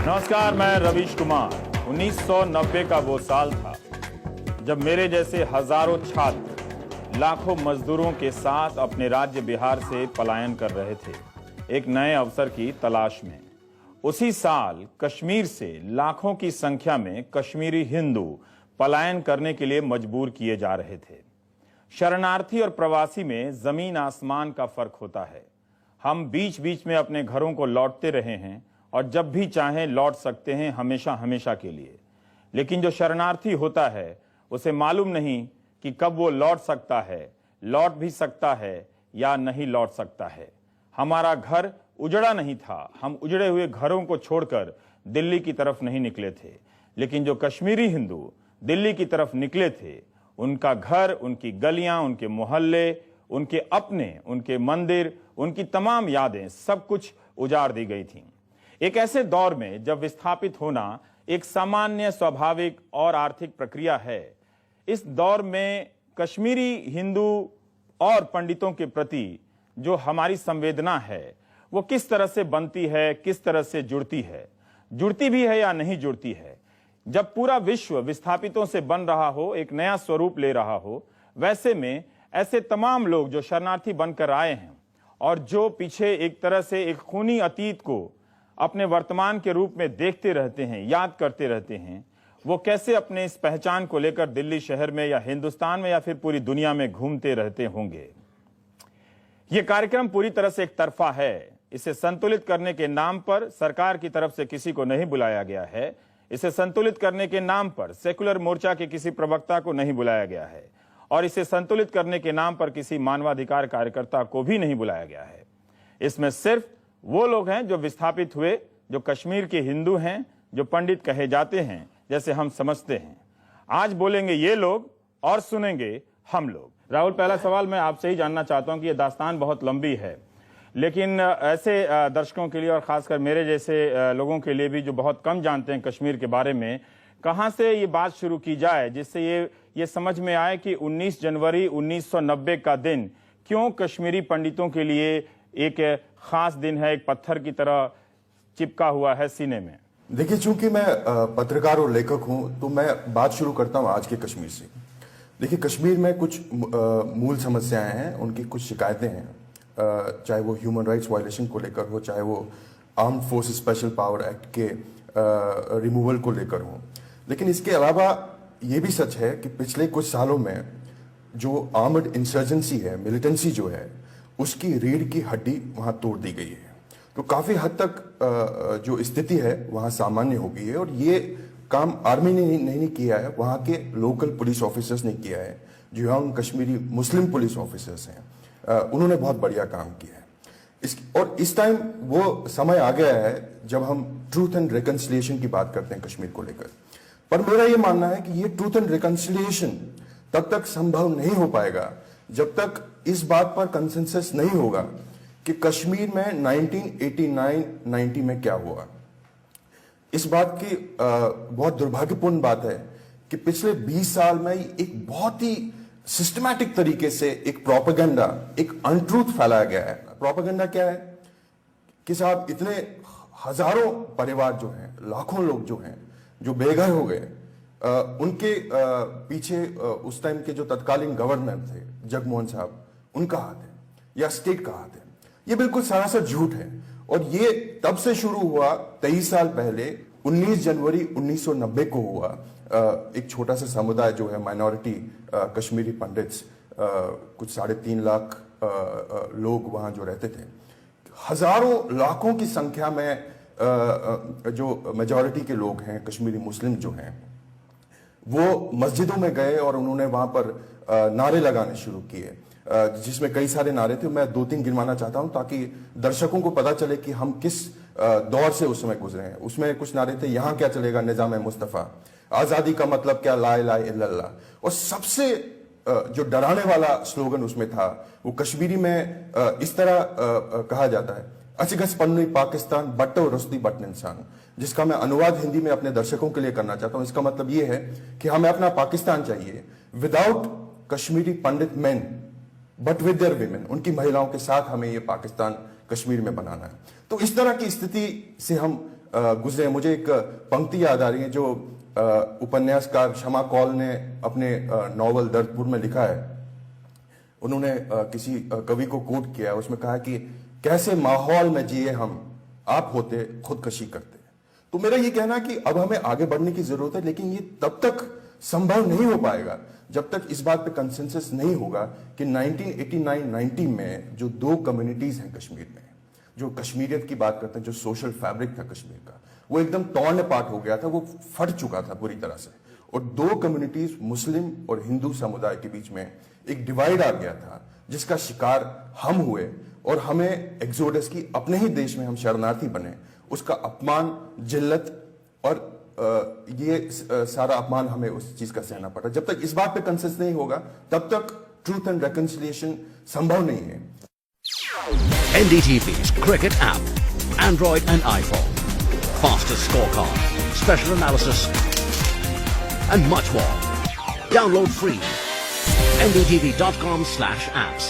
नमस्कार, मैं रवीश कुमार। 1990 का वो साल था जब मेरे जैसे हजारों छात्र लाखों मजदूरों के साथ अपने राज्य बिहार से पलायन कर रहे थे, एक नए अवसर की तलाश में। उसी साल कश्मीर से लाखों की संख्या में कश्मीरी हिंदू पलायन करने के लिए मजबूर किए जा रहे थे। शरणार्थी और प्रवासी में जमीन आसमान का फर्क होता है। हम बीच बीच में अपने घरों को लौटते रहे हैं और जब भी चाहें लौट सकते हैं, हमेशा हमेशा के लिए। लेकिन जो शरणार्थी होता है उसे मालूम नहीं कि कब वो लौट सकता है, लौट भी सकता है या नहीं लौट सकता है। हमारा घर उजड़ा नहीं था, हम उजड़े हुए घरों को छोड़कर दिल्ली की तरफ नहीं निकले थे। लेकिन जो कश्मीरी हिंदू दिल्ली की तरफ निकले थे, उनका घर, उनकी गलियां, उनके मोहल्ले, उनके अपने, उनके मंदिर, उनकी तमाम यादें, सब कुछ उजाड़ दी गई थीं। एक ऐसे दौर में जब विस्थापित होना एक सामान्य, स्वाभाविक और आर्थिक प्रक्रिया है, इस दौर में कश्मीरी हिंदू और पंडितों के प्रति जो हमारी संवेदना है वो किस तरह से बनती है, किस तरह से जुड़ती है, जुड़ती भी है या नहीं जुड़ती है। जब पूरा विश्व विस्थापितों से बन रहा हो, एक नया स्वरूप ले रहा हो, वैसे में ऐसे तमाम लोग जो शरणार्थी बनकर आए हैं और जो पीछे एक तरह से एक खूनी अतीत को अपने वर्तमान के रूप में देखते रहते हैं, याद करते रहते हैं, वो कैसे अपने इस पहचान को लेकर दिल्ली शहर में या हिंदुस्तान में या फिर पूरी दुनिया में घूमते रहते होंगे। ये कार्यक्रम पूरी तरह से एक तरफा है। इसे संतुलित करने के नाम पर सरकार की तरफ से किसी को नहीं बुलाया गया है। इसे संतुलित करने के नाम पर सेकुलर मोर्चा के किसी प्रवक्ता को नहीं बुलाया गया है और इसे संतुलित करने के नाम पर किसी मानवाधिकार कार्यकर्ता को भी नहीं बुलाया गया है। इसमें सिर्फ वो लोग हैं जो विस्थापित हुए, जो कश्मीर के हिंदू हैं, जो पंडित कहे जाते हैं, जैसे हम समझते हैं। आज बोलेंगे ये लोग और सुनेंगे हम लोग। राहुल, पहला सवाल मैं आपसे ही जानना चाहता हूं कि ये दास्तान बहुत लंबी है, लेकिन ऐसे दर्शकों के लिए और खासकर मेरे जैसे लोगों के लिए भी जो बहुत कम जानते हैं कश्मीर के बारे में, कहां से ये बात शुरू की जाए जिससे ये समझ में आए कि 19 जनवरी 1990 का दिन क्यों कश्मीरी पंडितों के लिए एक खास दिन है, एक पत्थर की तरह चिपका हुआ है सीने में। देखिए, चूंकि मैं पत्रकार और लेखक हूं, तो मैं बात शुरू करता हूं आज के कश्मीर से। देखिए, कश्मीर में कुछ मूल समस्याएं हैं, उनकी कुछ शिकायतें हैं, चाहे वो ह्यूमन राइट्स वायलेशन को लेकर हो, चाहे वो armed force special power act के रिमूवल को लेकर हो। लेकिन इसके अलावा ये भी सच है कि पिछले कुछ सालों में जो आर्मड इंसर्जेंसी है, मिलिटेंसी जो है, उसकी रीढ़ की हड्डी वहां तोड़ दी गई है। तो काफी हद तक जो स्थिति है वहां सामान्य हो गई है और ये काम आर्मी ने नहीं किया है, वहां के लोकल पुलिस ऑफिसर्स ने किया है, जो यंग कश्मीरी मुस्लिम पुलिस ऑफिसर्स हैं। उन्होंने बहुत बढ़िया काम किया है। और इस टाइम वो समय आ गया है जब हम ट्रूथ एंड रिकंसिलिएशन की बात करते हैं कश्मीर को लेकर। पर मेरा ये मानना है कि ये ट्रूथ एंड रिकंसिलिएशन तब तक संभव नहीं हो पाएगा जब तक इस बात पर कंसेंसस नहीं होगा कि कश्मीर में 1989-90 में क्या हुआ। इस बात की बहुत दुर्भाग्यपूर्ण बात है कि पिछले 20 साल में एक बहुत ही सिस्टमैटिक तरीके से एक प्रोपेगेंडा, एक अनट्रूथ फैलाया गया है। प्रोपेगेंडा क्या है कि साहब, इतने हजारों परिवार जो हैं, लाखों लोग जो हैं, जो बेघर हो गए, उनके पीछे उस टाइम के जो तत्कालीन गवर्नर थे जगमोहन साहब, उनका हाथ है या स्टेट का हाथ है। ये बिल्कुल सरासर झूठ है और ये तब से शुरू हुआ 23 साल पहले 19 जनवरी 1990 को हुआ। एक छोटा सा समुदाय जो है, माइनॉरिटी कश्मीरी पंडित्स, कुछ 3.5 लाख लोग वहां जो रहते थे, हजारों लाखों की संख्या में जो मेजॉरिटी के लोग हैं, कश्मीरी मुस्लिम जो हैं, वो मस्जिदों में गए और उन्होंने वहां पर नारे लगाने शुरू किए, जिसमें कई सारे नारे थे। मैं 2-3 गिनवाना चाहता हूं ताकि दर्शकों को पता चले कि हम किस दौर से उस समय गुजरे हैं। उसमें कुछ नारे थे, यहां क्या चलेगा निजाम मुस्तफा, आजादी का मतलब क्या, ला इलाहा इल्लल्लाह। और सबसे जो डराने वाला स्लोगन उसमें था, वो कश्मीरी में इस तरह कहा जाता है, अचगस पन्नी पाकिस्तान बट्टो रस्ती बटन इंसान, जिसका मैं अनुवाद हिंदी में अपने दर्शकों के लिए करना चाहता हूं। इसका मतलब यह है कि हमें अपना पाकिस्तान चाहिए without Kashmiri Pandit men but with their women, उनकी महिलाओं के साथ हमें यह पाकिस्तान कश्मीर में बनाना है। तो इस तरह की स्थिति से हम गुजरे, मुझे एक पंक्ति याद आ रही है जो उपन्यासकार शमा कौल ने अपने नॉवल दर्दपुर में लिखा है। उन्होंने किसी कवि को कोट किया, उसमें कहा कि कैसे माहौल में जिए हम, आप होते खुदकशी करते। तो मेरा ये कहना कि अब हमें आगे बढ़ने की जरूरत है, लेकिन ये तब तक संभव नहीं हो पाएगा जब तक इस बात पे कंसेंसस नहीं होगा कि 1989-90 में जो दो कम्युनिटीज हैं कश्मीर में, जो कश्मीरियत की बात करते हैं, जो सोशल फैब्रिक था कश्मीर का, वो एकदम टॉर्न अपार्ट हो गया था, वो फट चुका था पूरी तरह से। और दो कम्युनिटीज, मुस्लिम और हिंदू समुदाय के बीच में एक डिवाइड आ गया था, जिसका शिकार हम हुए और हमें एक्सोडस की, अपने ही देश में हम शरणार्थी बने, उसका अपमान, जिल्लत और ये सारा अपमान हमें उस चीज का सहना पड़ा। जब तक इस बात पे कंसेंसस नहीं होगा तब तक ट्रूथ एंड रेकंसिलिएशन संभव नहीं है। NDTV's cricket app, Android and iPhone, fastest scorecard, special analysis, and much more. Download free. ndtv.com/apps.